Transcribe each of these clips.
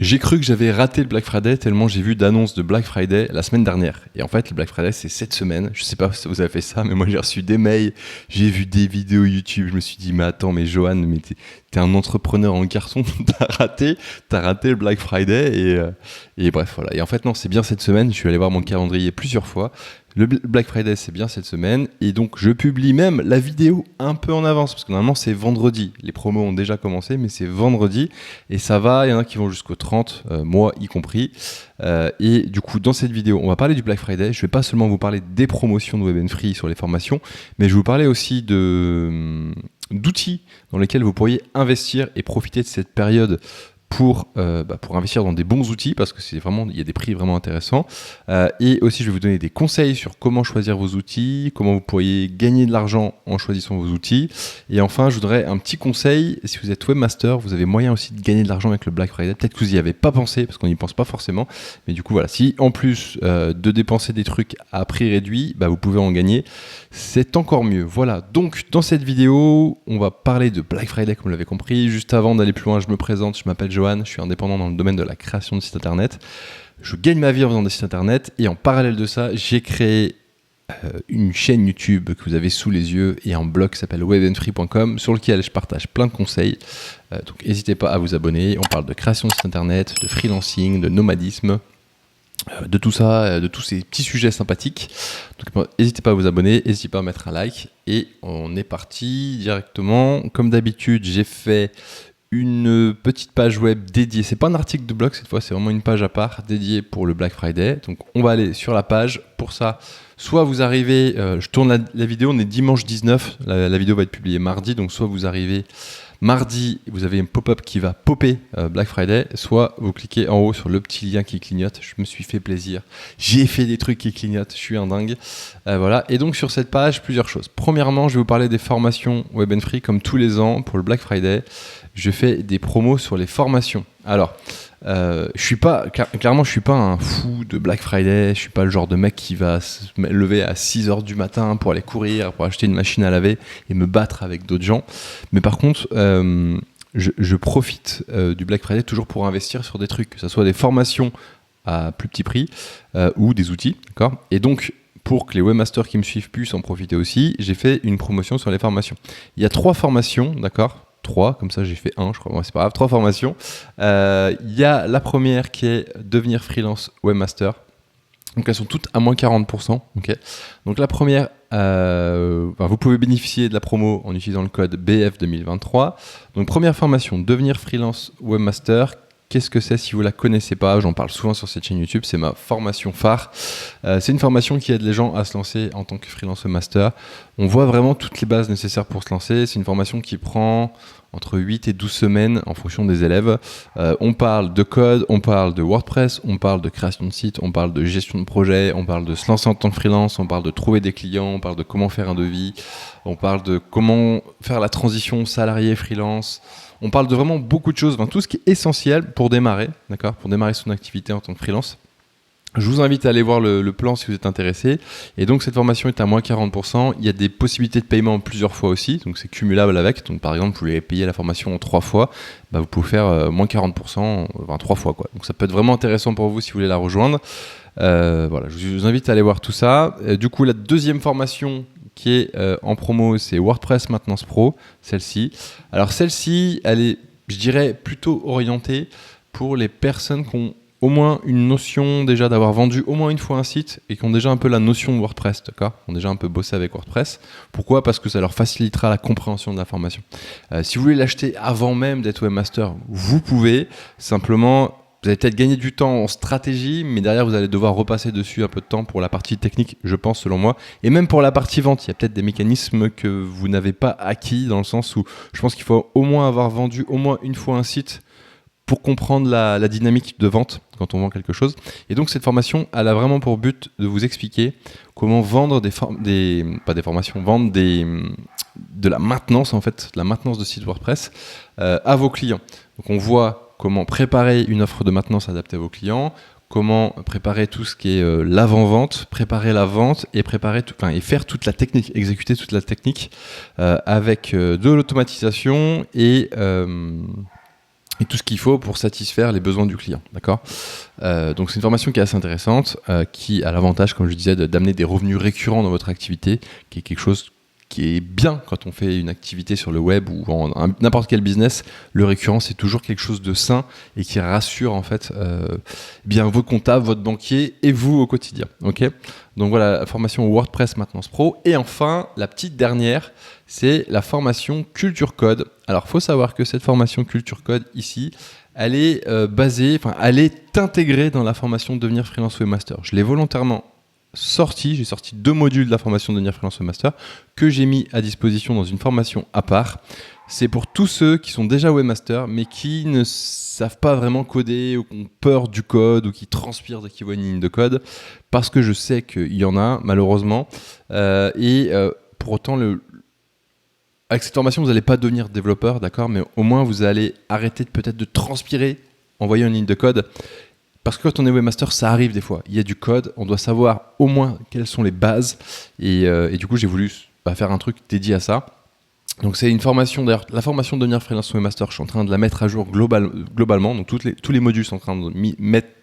J'ai cru que j'avais raté le Black Friday tellement j'ai vu d'annonces de Black Friday la semaine dernière. Et en fait, le Black Friday, c'est cette semaine. Je sais pas si vous avez fait ça, mais moi j'ai reçu des mails, j'ai vu des vidéos YouTube. Je me suis dit, mais attends, mais Johan, mais t'es un entrepreneur en garçon, t'as raté le Black Friday. Et bref, voilà. Et en fait, non, c'est bien cette semaine. Je suis allé voir mon calendrier plusieurs fois. Le Black Friday, c'est bien cette semaine. Et donc, je publie même la vidéo un peu en avance. Parce que normalement, c'est vendredi. Les promos ont déjà commencé, mais c'est vendredi. Et ça va, il y en a qui vont jusqu'au 30, moi y compris. Et du coup, dans cette vidéo, on va parler du Black Friday. Je ne vais pas seulement vous parler des promotions de Web & Free sur les formations, mais je vais vous parler aussi d'outils dans lesquels vous pourriez investir et profiter de cette période pour investir dans des bons outils, parce que il y a des prix vraiment intéressants. Et aussi, je vais vous donner des conseils sur comment choisir vos outils, comment vous pourriez gagner de l'argent en choisissant vos outils. Et enfin, je voudrais un petit conseil. Si vous êtes webmaster, vous avez moyen aussi de gagner de l'argent avec le Black Friday. Peut-être que vous n'y avez pas pensé, parce qu'on n'y pense pas forcément. Mais du coup, voilà, si en plus de dépenser des trucs à prix réduit, vous pouvez en gagner, c'est encore mieux. Voilà, donc dans cette vidéo, on va parler de Black Friday, comme vous l'avez compris. Juste avant d'aller plus loin, je me présente, je m'appelle Johan, je suis indépendant dans le domaine de la création de sites internet. Je gagne ma vie en faisant des sites internet et en parallèle de ça, j'ai créé une chaîne YouTube que vous avez sous les yeux et un blog qui s'appelle webandfree.com sur lequel je partage plein de conseils. Donc n'hésitez pas à vous abonner. On parle de création de sites internet, de freelancing, de nomadisme, de tout ça, de tous ces petits sujets sympathiques. Donc n'hésitez pas à vous abonner, n'hésitez pas à mettre un like et on est parti directement. Comme d'habitude, j'ai fait une petite page web dédiée. C'est pas un article de blog cette fois, c'est vraiment une page à part dédiée pour le Black Friday. Donc on va aller sur la page. Pour ça, soit vous arrivez, je tourne la vidéo, on est dimanche 19, la vidéo va être publiée mardi, donc soit vous arrivez mardi, vous avez un pop-up qui va popper Black Friday, soit vous cliquez en haut sur le petit lien qui clignote. Je me suis fait plaisir, j'ai fait des trucs qui clignotent, je suis un dingue. Voilà. Et donc sur cette page, plusieurs choses. Premièrement, je vais vous parler des formations Web & Free comme tous les ans pour le Black Friday. Je fais des promos sur les formations. Alors, je suis pas un fou de Black Friday. Je suis pas le genre de mec qui va se lever à 6h du matin pour aller courir, pour acheter une machine à laver et me battre avec d'autres gens. Mais par contre, je profite du Black Friday toujours pour investir sur des trucs, que ce soit des formations à plus petit prix ou des outils, d'accord ? Et donc, pour que les webmasters qui me suivent puissent en profiter aussi, j'ai fait une promotion sur les formations. Il y a 3 formations, d'accord ? 3, comme ça j'ai fait 1, je crois. Bon, c'est pas grave, 3 formations. Il y a la première qui est devenir freelance webmaster. Donc elles sont toutes à moins 40%. Okay. Donc la première, vous pouvez bénéficier de la promo en utilisant le code BF2023. Donc première formation, devenir freelance webmaster. Qu'est-ce que c'est si vous ne la connaissez pas ? J'en parle souvent sur cette chaîne YouTube, c'est ma formation phare. C'est une formation qui aide les gens à se lancer en tant que freelance webmaster. On voit vraiment toutes les bases nécessaires pour se lancer. C'est une formation qui prend entre 8 et 12 semaines en fonction des élèves. On parle de code, on parle de WordPress, on parle de création de site, on parle de gestion de projet, on parle de se lancer en tant que freelance, on parle de trouver des clients, on parle de comment faire un devis, on parle de comment faire la transition salarié-freelance. On parle de vraiment beaucoup de choses, tout ce qui est essentiel pour démarrer, d'accord, pour démarrer son activité en tant que freelance. Je vous invite à aller voir le plan si vous êtes intéressé. Et donc cette formation est à moins 40%. Il y a des possibilités de paiement plusieurs fois aussi, donc c'est cumulable avec. Donc par exemple, vous voulez payer la formation en 3 fois, vous pouvez faire moins 40%, 3 fois quoi. Donc ça peut être vraiment intéressant pour vous si vous voulez la rejoindre. Voilà, je vous invite à aller voir tout ça. Du coup, la deuxième formation qui est en promo, c'est WordPress Maintenance Pro, celle-ci. Alors celle-ci, elle est, je dirais, plutôt orientée pour les personnes qui ont au moins une notion déjà d'avoir vendu au moins une fois un site et qui ont déjà un peu la notion de WordPress, d'accord ? Qui ont déjà un peu bossé avec WordPress. Pourquoi ? Parce que ça leur facilitera la compréhension de l'information. Si vous voulez l'acheter avant même d'être webmaster, vous pouvez. Simplement, vous allez peut-être gagner du temps en stratégie, mais derrière, vous allez devoir repasser dessus un peu de temps pour la partie technique, je pense, selon moi. Et même pour la partie vente, il y a peut-être des mécanismes que vous n'avez pas acquis, dans le sens où je pense qu'il faut au moins avoir vendu au moins une fois un site pour comprendre la dynamique de vente quand on vend quelque chose. Et donc cette formation, elle a vraiment pour but de vous expliquer comment vendre vendre de la maintenance, en fait, de la maintenance de site WordPress à vos clients. Donc on voit comment préparer une offre de maintenance adaptée à vos clients, comment préparer tout ce qui est l'avant-vente, préparer la vente et et faire toute la technique, exécuter toute la technique avec de l'automatisation et et tout ce qu'il faut pour satisfaire les besoins du client, d'accord ? Donc c'est une formation qui est assez intéressante, qui a l'avantage, comme je disais, d'amener des revenus récurrents dans votre activité, qui est quelque chose qui est bien quand on fait une activité sur le web ou n'importe quel business. Le récurrent, c'est toujours quelque chose de sain et qui rassure en fait bien vos comptables, votre banquier et vous au quotidien. Ok ? Donc voilà, la formation WordPress Maintenance Pro. Et enfin, la petite dernière, c'est la formation Culture Code. Alors, il faut savoir que cette formation Culture Code ici, elle est elle est intégrée dans la formation Devenir Freelance Webmaster. Je l'ai volontairement j'ai sorti 2 modules de la formation Devenir Freelance Webmaster que j'ai mis à disposition dans une formation à part. C'est pour tous ceux qui sont déjà webmasters mais qui ne savent pas vraiment coder ou qui ont peur du code ou qui transpirent dès qu'ils voient une ligne de code, parce que je sais qu'il y en a malheureusement. Pour autant, avec cette formation, vous n'allez pas devenir développeur, d'accord, mais au moins vous allez arrêter peut-être de transpirer en voyant une ligne de code. Parce que quand on est webmaster, ça arrive des fois. Il y a du code, on doit savoir au moins quelles sont les bases. Et du coup, j'ai voulu faire un truc dédié à ça. Donc c'est une formation, d'ailleurs, la formation de devenir freelance webmaster, je suis en train de la mettre à jour globalement. Donc tous les modules sont en train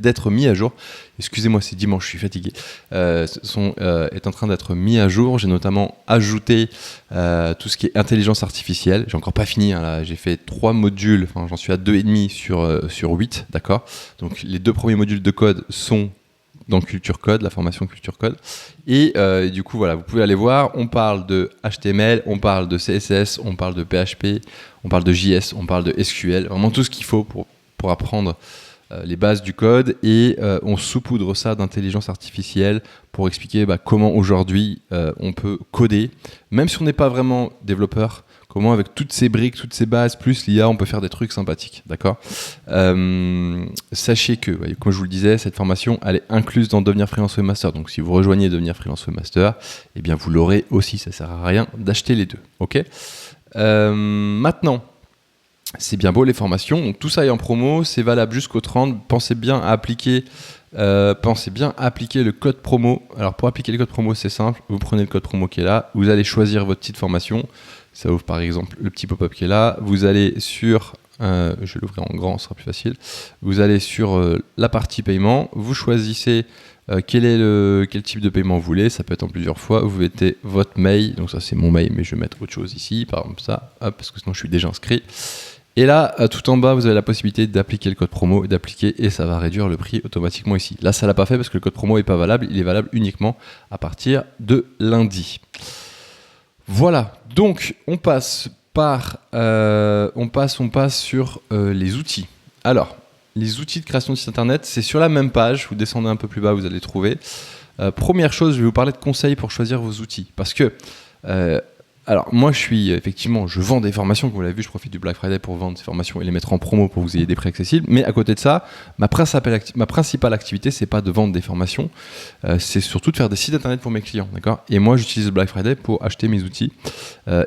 d'être mis à jour. Excusez-moi, c'est dimanche, je suis fatigué. Est en train d'être mis à jour. J'ai notamment ajouté tout ce qui est intelligence artificielle. J'ai encore pas fini, hein, là. J'ai fait 3 modules, j'en suis à 2,5 sur 8, d'accord. Donc les 2 premiers modules de code sont dans Culture Code, la formation Culture Code. Et du coup, voilà, vous pouvez aller voir. On parle de HTML, on parle de CSS, on parle de PHP, on parle de JS, on parle de SQL. Vraiment tout ce qu'il faut pour apprendre les bases du code. Et on saupoudre ça d'intelligence artificielle pour expliquer comment aujourd'hui on peut coder. Même si on n'est pas vraiment développeur, comment avec toutes ces briques, toutes ces bases, plus l'IA, on peut faire des trucs sympathiques, d'accord ? Sachez que, comme je vous le disais, cette formation, elle est incluse dans Devenir Freelance Webmaster. Donc si vous rejoignez Devenir Freelance Webmaster, eh bien vous l'aurez aussi, ça ne sert à rien d'acheter les deux, ok ? Maintenant, c'est bien beau les formations, donc tout ça est en promo, c'est valable jusqu'au 30, pensez bien à appliquer le code promo. Alors pour appliquer le code promo, c'est simple, vous prenez le code promo qui est là, vous allez choisir votre petite formation. Ça ouvre par exemple le petit pop-up qui est là. Vous allez sur, je vais l'ouvrir en grand, ce sera plus facile. Vous allez sur la partie paiement. Vous choisissez quel type de paiement vous voulez. Ça peut être en plusieurs fois. Vous mettez votre mail. Donc ça c'est mon mail, mais je vais mettre autre chose ici. Par exemple ça, parce que sinon je suis déjà inscrit. Et là, tout en bas, vous avez la possibilité d'appliquer le code promo et ça va réduire le prix automatiquement ici. Là, ça l'a pas fait parce que le code promo n'est pas valable. Il est valable uniquement à partir de lundi. Voilà, donc on passe sur les outils. Alors, les outils de création de site internet, c'est sur la même page, vous descendez un peu plus bas, vous allez trouver. Première chose, je vais vous parler de conseils pour choisir vos outils. Parce que, alors moi je vends des formations, comme vous l'avez vu, je profite du Black Friday pour vendre ces formations et les mettre en promo pour que vous ayez des prix accessibles. Mais à côté de ça, ma principale activité, c'est pas de vendre des formations, c'est surtout de faire des sites internet pour mes clients, d'accord ? Et moi, j'utilise le Black Friday pour acheter mes outils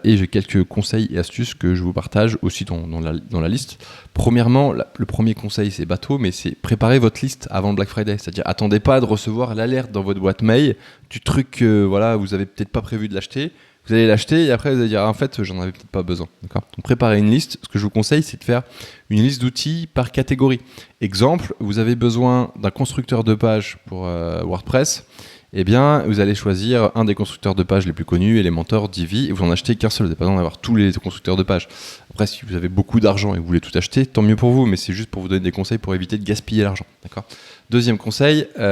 et j'ai quelques conseils et astuces que je vous partage aussi dans la liste. Premièrement, le premier conseil, c'est bateau, mais c'est préparer votre liste avant le Black Friday. C'est-à-dire, attendez pas de recevoir l'alerte dans votre boîte mail du truc vous avez peut-être pas prévu de l'acheter. Vous allez l'acheter et après vous allez dire en fait j'en avais peut-être pas besoin, d'accord ? Donc préparez une liste. Ce que je vous conseille, c'est de faire une liste d'outils par catégorie. Exemple, vous avez besoin d'un constructeur de page pour WordPress. Eh bien, vous allez choisir un des constructeurs de pages les plus connus, Elementor, Divi, et vous n'en achetez qu'un seul. Vous n'avez pas besoin d'avoir tous les constructeurs de pages. Après, si vous avez beaucoup d'argent et que vous voulez tout acheter, tant mieux pour vous, mais c'est juste pour vous donner des conseils pour éviter de gaspiller l'argent, d'accord ? Deuxième conseil, par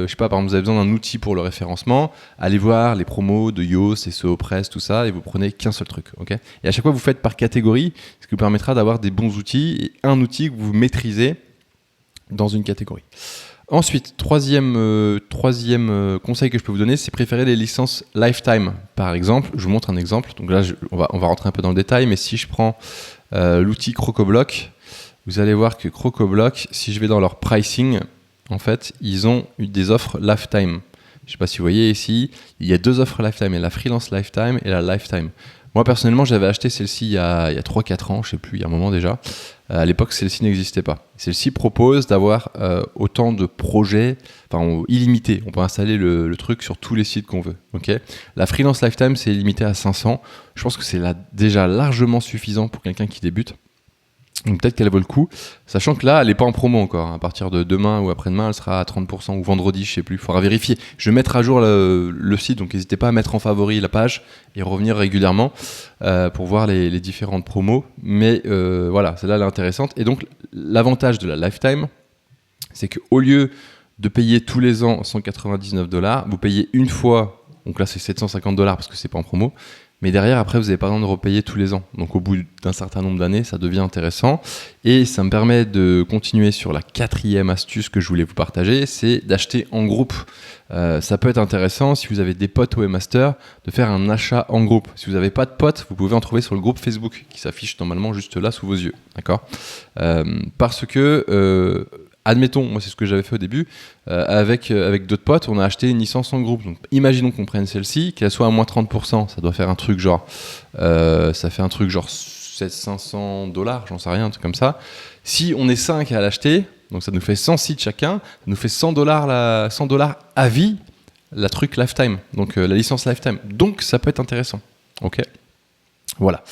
exemple, vous avez besoin d'un outil pour le référencement, allez voir les promos de Yoast, SEO Press, tout ça, et vous prenez qu'un seul truc, ok ? Et à chaque fois, vous faites par catégorie, ce qui vous permettra d'avoir des bons outils et un outil que vous maîtrisez dans une catégorie. Ensuite, troisième conseil que je peux vous donner, c'est préférer les licences lifetime. Par exemple, je vous montre un exemple. Donc là, on va rentrer un peu dans le détail, mais si je prends l'outil CrocoBlock, vous allez voir que CrocoBlock, si je vais dans leur pricing, en fait, ils ont eu des offres lifetime. Je ne sais pas si vous voyez ici, il y a 2 offres lifetime, il y a la freelance lifetime et la lifetime. Moi, personnellement, j'avais acheté celle-ci il y a 3-4 ans, je ne sais plus, il y a un moment déjà. À l'époque, celle-ci n'existait pas. Celle-ci propose d'avoir autant de projets, illimité. On peut installer le truc sur tous les sites qu'on veut. Okay ? La freelance lifetime, c'est limité à 500. Je pense que c'est déjà largement suffisant pour quelqu'un qui débute. Donc peut-être qu'elle vaut le coup, sachant que là, elle n'est pas en promo encore. À partir de demain ou après-demain, elle sera à 30% ou vendredi, je sais plus. Il faudra vérifier. Je vais mettre à jour le site, donc n'hésitez pas à mettre en favori la page et revenir régulièrement pour voir les différentes promos. Mais voilà, celle-là, elle est intéressante. Et donc, l'avantage de la Lifetime, c'est qu'au lieu de payer tous les ans $199, vous payez une fois, donc là c'est $750 parce que c'est pas en promo, mais derrière après vous n'avez pas besoin de repayer tous les ans. Donc au bout d'un certain nombre d'années, ça devient intéressant. Et ça me permet de continuer sur la 4e astuce que je voulais vous partager, c'est d'acheter en groupe. Ça peut être intéressant si vous avez des potes Webmaster de faire un achat en groupe. Si vous n'avez pas de potes, vous pouvez en trouver sur le groupe Facebook qui s'affiche normalement juste là sous vos yeux. D'accord ? Parce que admettons, moi c'est ce que j'avais fait au début, avec d'autres potes, on a acheté une licence en groupe. Donc imaginons qu'on prenne celle-ci, qu'elle soit à moins 30%, ça doit faire un truc genre, ça fait un truc genre $500, j'en sais rien, un truc comme ça. Si on est 5 à l'acheter, donc ça nous fait 100 sites chacun, ça nous fait $100 à vie, la truc Lifetime, donc la licence Lifetime. Donc ça peut être intéressant. Ok, voilà.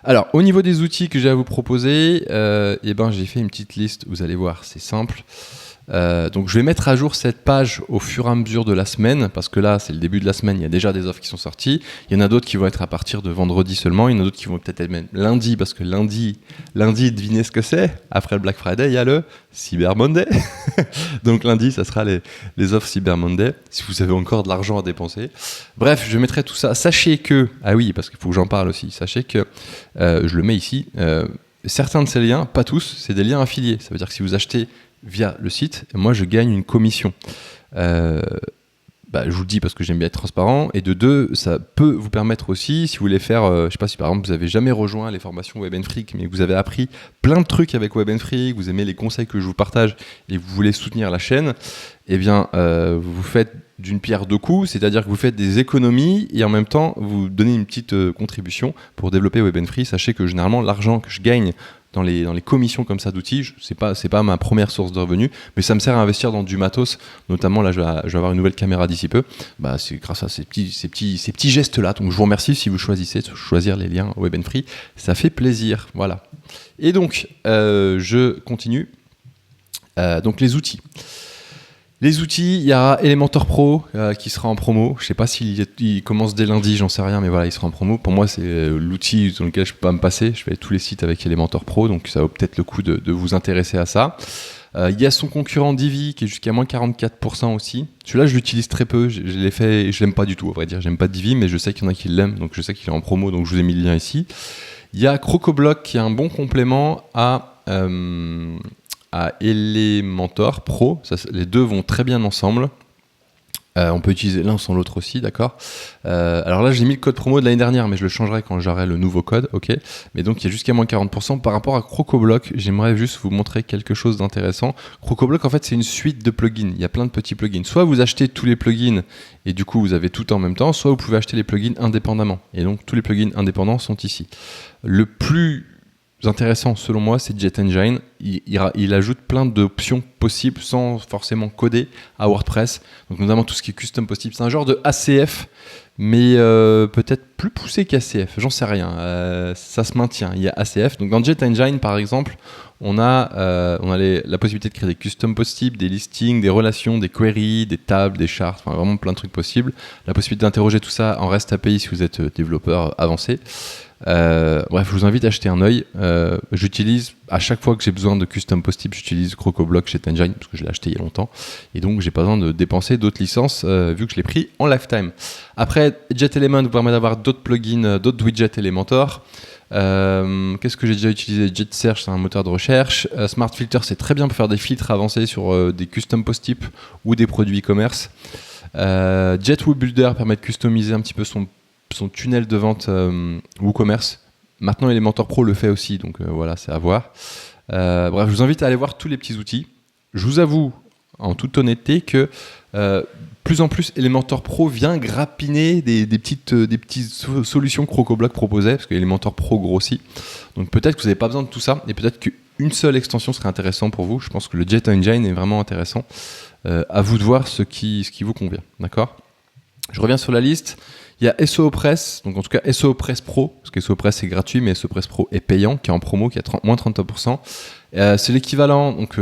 Alors, au niveau des outils que j'ai à vous proposer, j'ai fait une petite liste, vous allez voir, c'est simple. Donc, je vais mettre à jour cette page au fur et à mesure de la semaine, parce que là, c'est le début de la semaine, il y a déjà des offres qui sont sorties. Il y en a d'autres qui vont être à partir de vendredi seulement, il y en a d'autres qui vont peut-être être même lundi, parce que lundi, devinez ce que c'est. Après le Black Friday, il y a le Cyber Monday. Donc lundi, ça sera les offres Cyber Monday, si vous avez encore de l'argent à dépenser. Bref, je mettrai tout ça. Sachez que, ah oui, parce qu'il faut que j'en parle aussi, sachez que, je le mets ici, certains de ces liens, pas tous, c'est des liens affiliés. Ça veut dire que si vous achetez via le site, moi je gagne une commission. Je vous le dis parce que j'aime bien être transparent, et de deux, ça peut vous permettre aussi, si vous voulez faire, je sais pas si par exemple vous avez jamais rejoint les formations Web & Freak, mais que vous avez appris plein de trucs avec Web & Freak, vous aimez les conseils que je vous partage et vous voulez soutenir la chaîne, eh bien vous faites d'une pierre deux coups, c'est-à-dire que vous faites des économies et en même temps vous donnez une petite contribution pour développer Web & Freak. Sachez que généralement l'argent que je gagne dans les commissions comme ça d'outils, c'est pas ma première source de revenus, mais ça me sert à investir dans du matos, notamment là je vais avoir une nouvelle caméra d'ici peu, c'est grâce à ces petits gestes là. Donc je vous remercie si vous choisissez de choisir les liens Web & Free, ça fait plaisir, voilà. Et donc je continue. Donc les outils, il y a Elementor Pro qui sera en promo. Je sais pas s'il commence dès lundi, j'en sais rien, mais voilà, il sera en promo. Pour moi, c'est l'outil sur lequel je peux pas me passer. Je fais tous les sites avec Elementor Pro, donc ça vaut peut-être le coup de vous intéresser à ça. Il y a son concurrent Divi qui est jusqu'à moins 44% aussi. Celui-là, je l'utilise très peu. Je l'ai fait et je l'aime pas du tout, à vrai dire. J'aime pas Divi, mais je sais qu'il y en a qui l'aiment, donc je sais qu'il est en promo, donc je vous ai mis le lien ici. Il y a CrocoBlock qui est un bon complément à Elementor Pro. Les deux vont très bien ensemble. On peut utiliser l'un sans l'autre aussi, d'accord. Alors là, j'ai mis le code promo de l'année dernière, mais je le changerai quand j'aurai le nouveau code, ok. Mais donc, il y a jusqu'à moins 40%. Par rapport à CrocoBlock, j'aimerais juste vous montrer quelque chose d'intéressant. CrocoBlock, en fait, c'est une suite de plugins. Il y a plein de petits plugins. Soit vous achetez tous les plugins et du coup, vous avez tout en même temps, soit vous pouvez acheter les plugins indépendamment. Et donc, tous les plugins indépendants sont ici. Le plus intéressant selon moi, c'est Jet Engine. Il ajoute plein d'options possibles sans forcément coder à WordPress, donc notamment tout ce qui est custom possible. C'est un genre de ACF, mais peut-être plus poussé qu'ACF, j'en sais rien. Ça se maintient, il y a ACF. Donc dans Jet Engine par exemple, on a la possibilité de créer des custom possibles, des listings, des relations, des queries, des tables, des charts, enfin vraiment plein de trucs possibles. La possibilité d'interroger tout ça en REST API si vous êtes développeur avancé. Bref, je vous invite à jeter un œil. J'utilise à chaque fois que j'ai besoin de custom possible, j'utilise CrocoBlock chez Engine parce que je l'ai acheté il y a longtemps et donc j'ai pas besoin de dépenser d'autres licences vu que je l'ai pris en lifetime. Après, JetElement vous permet d'avoir d'autres plugins, d'autres widgets Elementor. Qu'est-ce que j'ai déjà utilisé? JetSearch, c'est un moteur de recherche. SmartFilter, c'est très bien pour faire des filtres avancés sur des custom post types ou des produits e-commerce. JetWebBuilder permet de customiser un petit peu son tunnel de vente WooCommerce. Maintenant, Elementor Pro le fait aussi, donc voilà, c'est à voir. Bref, je vous invite à aller voir tous les petits outils. Je vous avoue, en toute honnêteté, que plus en plus, Elementor Pro vient grappiner des petites solutions que CrocoBlock proposait, parce que Elementor Pro grossit. Donc peut-être que vous n'avez pas besoin de tout ça, et peut-être qu'une seule extension serait intéressante pour vous. Je pense que le Jet Engine est vraiment intéressant. À vous de voir ce qui vous convient, d'accord ? Je reviens sur la liste. Il y a SEO Press, donc en tout cas SEO Press Pro, parce que SEO Press est gratuit, mais SEO Press Pro est payant, qui est en promo, qui a moins 33%. C'est l'équivalent, donc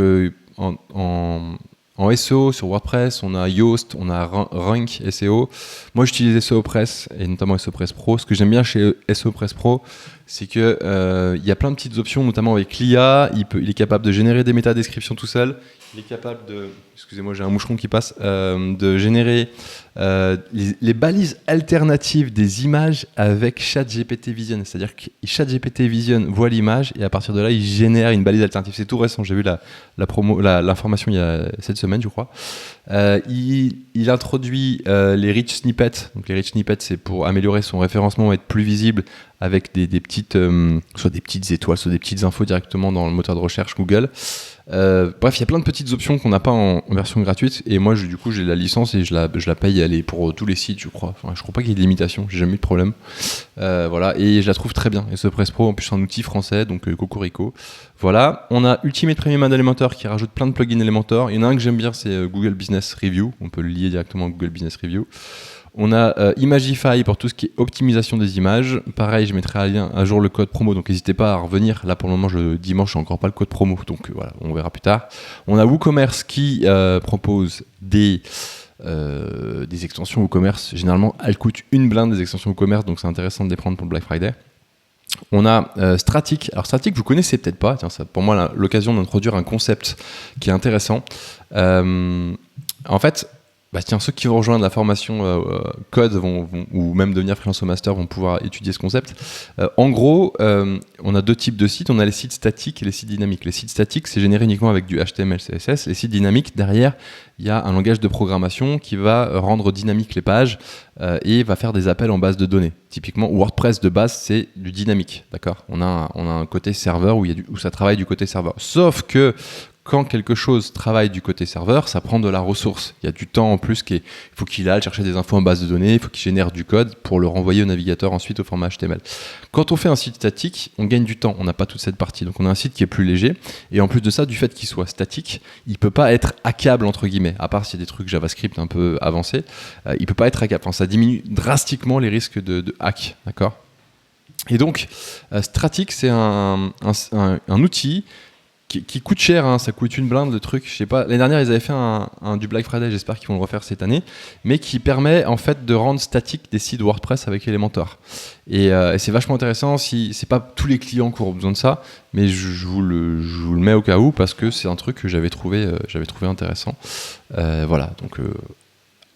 en SEO sur WordPress, on a Yoast, on a Rank SEO. Moi, j'utilise SEO Press et notamment SEO Press Pro. Ce que j'aime bien chez SEO Press Pro, c'est que y a plein de petites options, notamment avec l'IA. Il est capable de générer des métadescriptions tout seul. Il est capable de, excusez-moi, j'ai un moucheron qui passe, de générer les balises alternatives des images avec ChatGPT Vision. C'est-à-dire que ChatGPT Vision voit l'image et à partir de là, il génère une balise alternative. C'est tout récent. J'ai vu l'information il y a cette semaine, je crois. Il introduit les rich snippets. Donc les rich snippets, c'est pour améliorer son référencement et être plus visible avec des petites, soit des petites étoiles, soit des petites infos directement dans le moteur de recherche Google. Bref, il y a plein de petites options qu'on n'a pas en version gratuite. Et moi, du coup, j'ai la licence et je la paye. Elle est pour tous les sites, je crois. Enfin, je crois pas qu'il y ait de limitation. J'ai jamais eu de problème. Voilà, et je la trouve très bien. Et ce Press Pro, en plus, c'est un outil français, donc Cocorico. Voilà, on a Ultimate Premium Ad Elementor qui rajoute plein de plugins Elementor. Il y en a un que j'aime bien, c'est Google Business Review. On peut le lier directement à Google Business Review. On a Imagify pour tout ce qui est optimisation des images. Pareil, je mettrai à jour le code promo, donc n'hésitez pas à revenir. Là, pour le moment, dimanche, je n'ai encore pas le code promo, donc voilà, on verra plus tard. On a WooCommerce qui propose des extensions WooCommerce. Généralement, elles coûtent une blinde des extensions WooCommerce, donc c'est intéressant de les prendre pour le Black Friday. On a Stratic. Alors Stratic, vous connaissez peut-être pas. Tiens, c'est pour moi l'occasion d'introduire un concept qui est intéressant. En fait, ceux qui vont rejoindre la formation code ou même devenir freelance master vont pouvoir étudier ce concept. En gros, on a deux types de sites. On a les sites statiques et les sites dynamiques. Les sites statiques, c'est généré uniquement avec du HTML, CSS. Les sites dynamiques, derrière, il y a un langage de programmation qui va rendre dynamique les pages et va faire des appels en base de données. Typiquement, WordPress de base, c'est du dynamique. D'accord ? On a un côté serveur où ça travaille du côté serveur. Sauf que quand quelque chose travaille du côté serveur, ça prend de la ressource. Il y a du temps en plus, il faut qu'il aille chercher des infos en base de données, il faut qu'il génère du code pour le renvoyer au navigateur ensuite au format HTML. Quand on fait un site statique, on gagne du temps, on n'a pas toute cette partie. Donc on a un site qui est plus léger, et en plus de ça, du fait qu'il soit statique, il ne peut pas être hackable entre guillemets, à part s'il y a des trucs JavaScript un peu avancés, il ne peut pas être hackable. Enfin, ça diminue drastiquement les risques de hack, d'accord ? Et donc, Stratic, c'est un outil qui coûte cher, hein, ça coûte une blinde le truc, je sais pas. L'année dernière ils avaient fait du Black Friday, j'espère qu'ils vont le refaire cette année, mais qui permet en fait de rendre statique des sites WordPress avec Elementor. Et c'est vachement intéressant, c'est pas tous les clients qui auront besoin de ça, mais je vous le mets au cas où parce que c'est un truc que j'avais trouvé intéressant. Voilà, donc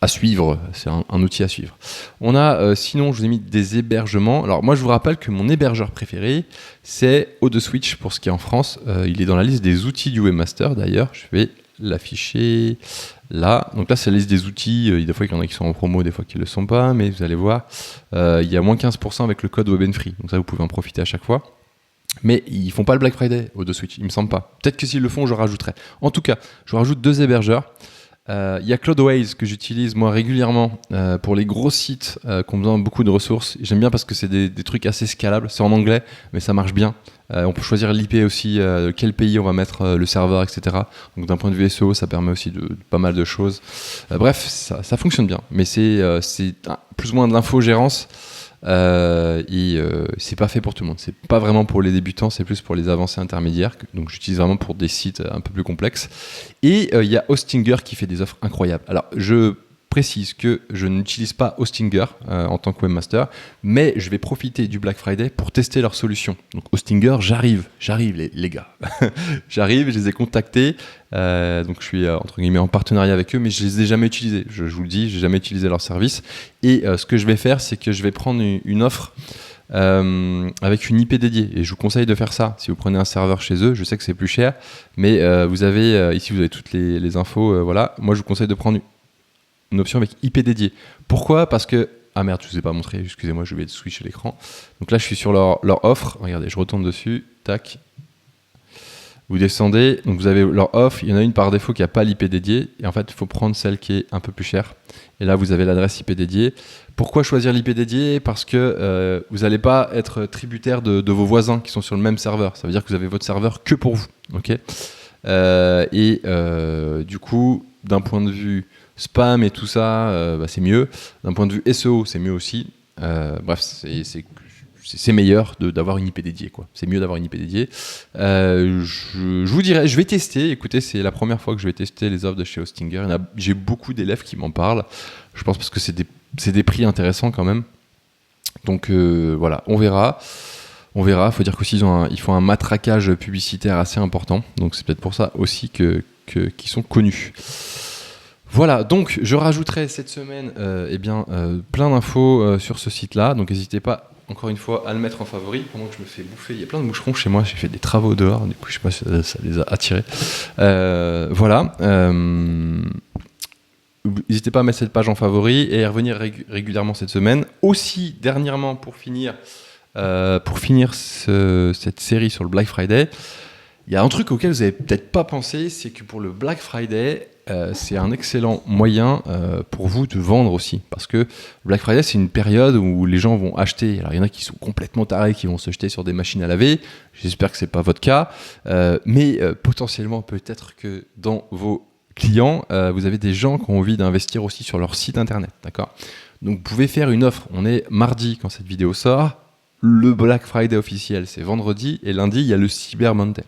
à suivre, c'est un outil à suivre. On a, sinon, je vous ai mis des hébergements. Alors moi, je vous rappelle que mon hébergeur préféré, c'est ODeSwitch pour ce qui est en France. Il est dans la liste des outils du Webmaster, d'ailleurs. Je vais l'afficher là. Donc là, c'est la liste des outils. Des fois, il y en a qui sont en promo, des fois qui ne le sont pas, mais vous allez voir, il y a moins 15% avec le code WebEnFree. Donc ça, vous pouvez en profiter à chaque fois. Mais ils font pas le Black Friday ODeSwitch, il me semble pas. Peut-être que s'ils le font, je rajouterai. En tout cas, je rajoute 2 hébergeurs. Il y a Cloudways que j'utilise moi régulièrement pour les gros sites qui ont besoin de beaucoup de ressources. J'aime bien parce que c'est des trucs assez scalables. C'est en anglais, mais ça marche bien. On peut choisir l'IP aussi, quel pays on va mettre le serveur, etc. Donc d'un point de vue SEO, ça permet aussi de pas mal de choses. Bref, ça fonctionne bien. Mais c'est plus ou moins de l'infogérance. C'est pas fait pour tout le monde, c'est pas vraiment pour les débutants, c'est plus pour les avancés intermédiaires, donc j'utilise vraiment pour des sites un peu plus complexes. Et il y a Hostinger qui fait des offres incroyables. Alors je précise que je n'utilise pas Hostinger en tant que webmaster, mais je vais profiter du Black Friday pour tester leur solution. Donc Hostinger, j'arrive les gars. J'arrive, je les ai contactés, donc je suis entre guillemets en partenariat avec eux, mais je les ai jamais utilisés. Je vous le dis, j'ai jamais utilisé leur service. Et ce que je vais faire, c'est que je vais prendre une offre avec une IP dédiée, et je vous conseille de faire ça si vous prenez un serveur chez eux. Je sais que c'est plus cher, mais vous avez ici vous avez toutes les infos. Voilà, moi je vous conseille de prendre une option avec IP dédiée. Pourquoi ? Parce que ah merde, je vous ai pas montré, excusez-moi, je vais switcher l'écran. Donc là je suis sur leur offre, regardez, je retourne dessus, tac. Vous descendez, donc vous avez leur offre, il y en a une par défaut qui n'a pas l'IP dédié, et en fait il faut prendre celle qui est un peu plus chère. Et là vous avez l'adresse IP dédiée. Pourquoi choisir l'IP dédié ? Parce que vous n'allez pas être tributaire de vos voisins qui sont sur le même serveur. Ça veut dire que vous avez votre serveur que pour vous. Okay ? Du coup, d'un point de vue spam et tout ça, c'est mieux. D'un point de vue SEO, c'est mieux aussi. Bref, c'est meilleur d'avoir une IP dédiée, quoi. C'est mieux d'avoir une IP dédiée. Je vous dirais, je vais tester. Écoutez, c'est la première fois que je vais tester les offres de chez Hostinger. J'ai beaucoup d'élèves qui m'en parlent. Je pense parce que c'est des prix intéressants quand même. Donc voilà, on verra. On verra. Il faut dire qu'aussi ils font un matraquage publicitaire assez important. Donc c'est peut-être pour ça aussi qu'ils sont connus. Voilà, donc je rajouterai cette semaine plein d'infos sur ce site-là. Donc n'hésitez pas, encore une fois, à le mettre en favori. Pendant que je me fais bouffer, il y a plein de moucherons chez moi. J'ai fait des travaux dehors, du coup je sais pas si ça les a attirés. Voilà. N'hésitez pas à mettre cette page en favori et à revenir régulièrement cette semaine. Aussi, dernièrement, pour finir cette série sur le Black Friday, il y a un truc auquel vous n'avez peut-être pas pensé, c'est que pour le Black Friday, c'est un excellent moyen pour vous de vendre aussi. Parce que Black Friday, c'est une période où les gens vont acheter. Alors, il y en a qui sont complètement tarés, qui vont se jeter sur des machines à laver. J'espère que ce n'est pas votre cas. Mais potentiellement, peut-être que dans vos clients, vous avez des gens qui ont envie d'investir aussi sur leur site internet. D'accord ? Donc, vous pouvez faire une offre. On est mardi quand cette vidéo sort. Le Black Friday officiel, c'est vendredi. Et lundi, il y a le Cyber Monday.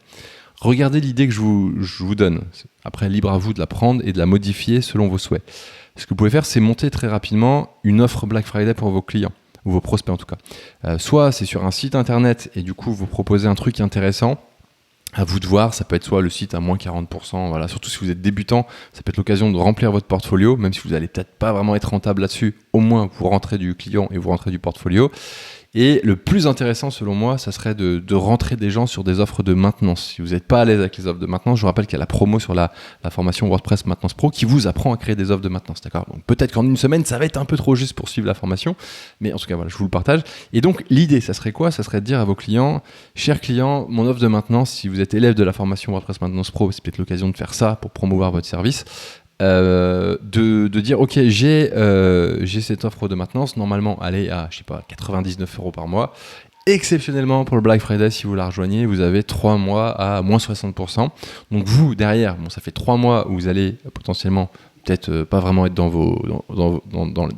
Regardez l'idée que je vous donne. Après, libre à vous de la prendre et de la modifier selon vos souhaits. Ce que vous pouvez faire, c'est monter très rapidement une offre Black Friday pour vos clients, ou vos prospects en tout cas. Soit c'est sur un site internet et du coup, vous proposez un truc intéressant. À vous de voir, ça peut être soit le site à moins 40%, voilà. Surtout si vous êtes débutant, ça peut être l'occasion de remplir votre portfolio, même si vous n'allez peut-être pas vraiment être rentable là-dessus, au moins vous rentrez du client et vous rentrez du portfolio. Et le plus intéressant selon moi, ça serait de rentrer des gens sur des offres de maintenance. Si vous n'êtes pas à l'aise avec les offres de maintenance, je vous rappelle qu'il y a la promo sur la formation WordPress Maintenance Pro qui vous apprend à créer des offres de maintenance. D'accord ? Donc peut-être qu'en une semaine, ça va être un peu trop juste pour suivre la formation, mais en tout cas, voilà, je vous le partage. Et donc l'idée, ça serait quoi ? Ça serait de dire à vos clients, chers clients, mon offre de maintenance, si vous êtes élève de la formation WordPress Maintenance Pro, c'est peut-être l'occasion de faire ça pour promouvoir votre service. De dire ok, j'ai cette offre de maintenance, normalement elle est à 99 € par mois. Exceptionnellement pour le Black Friday, si vous la rejoignez, vous avez 3 mois à moins 60%. Donc vous derrière, ça fait 3 mois où vous allez potentiellement peut-être pas vraiment être dans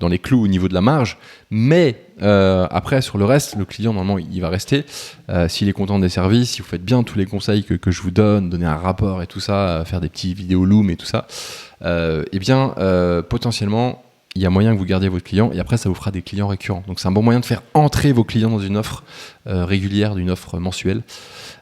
les clous au niveau de la marge, mais après sur le reste, le client normalement il va rester s'il est content des services, si vous faites bien tous les conseils que je vous donne, donner un rapport et tout ça, faire des petits vidéos Loom et tout ça, potentiellement il y a moyen que vous gardiez votre client et après ça vous fera des clients récurrents. Donc c'est un bon moyen de faire entrer vos clients dans une offre régulière, d'une offre mensuelle.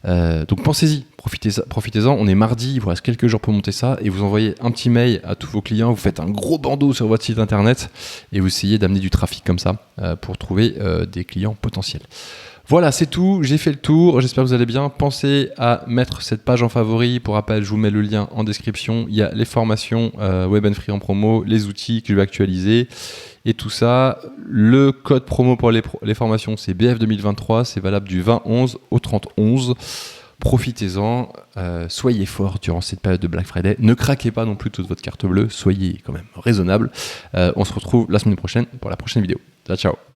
Donc pensez-y, profitez-en. On est mardi, il vous reste quelques jours pour monter ça et vous envoyez un petit mail à tous vos clients, vous faites un gros bandeau sur votre site internet et vous essayez d'amener du trafic comme ça pour trouver des clients potentiels. Voilà, c'est tout, j'ai fait le tour, j'espère que vous allez bien. Pensez à mettre cette page en favori. Pour rappel, je vous mets le lien en description. Il y a les formations Web & Free en promo, les outils que je vais actualiser et tout ça. Le code promo pour les formations, c'est BF 2023, c'est valable du 20/11 au 30/11. Profitez-en, soyez forts durant cette période de Black Friday. Ne craquez pas non plus toute votre carte bleue, soyez quand même raisonnable. On se retrouve la semaine prochaine pour la prochaine vidéo. Ciao, ciao.